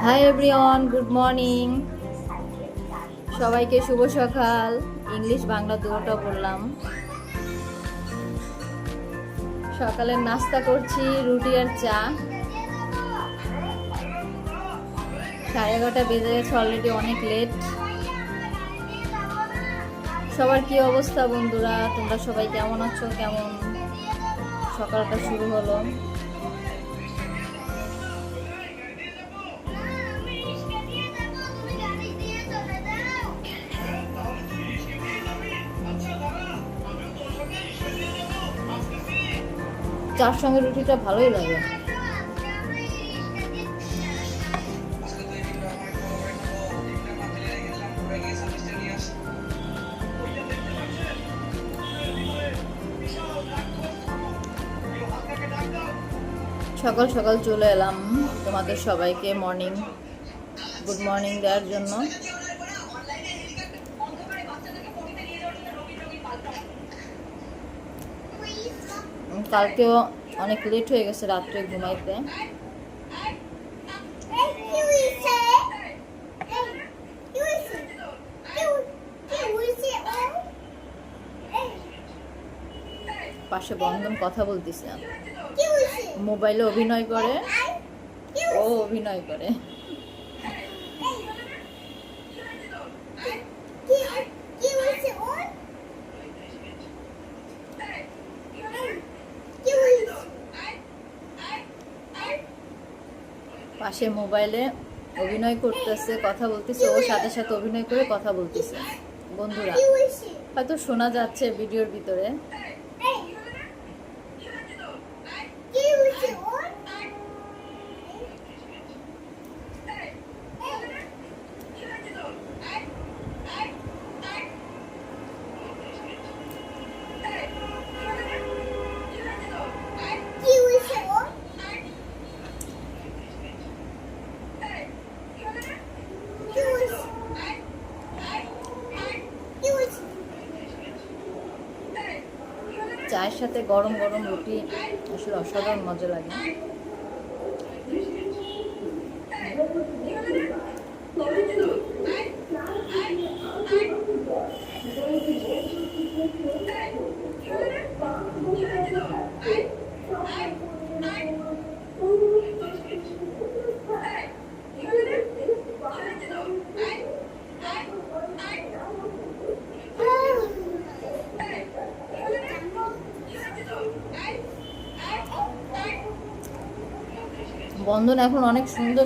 Hi everyone, good morning. সবাইকে শুভ সকাল। English Bangla দুটোটা বললাম। সকালের নাস্তা করছি রুটি আর চা। 11:30 বেজে গেছে, অলরেডি অনেক লেট। সবার কি অবস্থা বন্ধুরা? তোমরা সবাই কেমন আছো? কেমন সকালটা শুরু হলো? চার সঙ্গে রুটিটা ভালোই লাগে। সকাল সকাল চলে এলাম তোমাদের সবাইকে গুড মর্নিং দেওয়ার জন্য। কালকেও অনেক লেট হয়ে গেছে রাত্রে ঘুমাইতে। পাশে বন্ধন কথা বলতেছে, মোবাইলে অভিনয় করে, ও অভিনয় করে। পাশে মোবাইলে অভিনয় করতেছে, কথা বলতেছে, ওর সাথে সাথে অভিনয় করে কথা বলতেছে। বন্ধুরা হয়তো শোনা যাচ্ছে ভিডিওর ভিতরে। চায়ের সাথে গরম গরম রুটি আসলে অসাধারণ মজা লাগে। বন্ধন এখন অনেক সুন্দর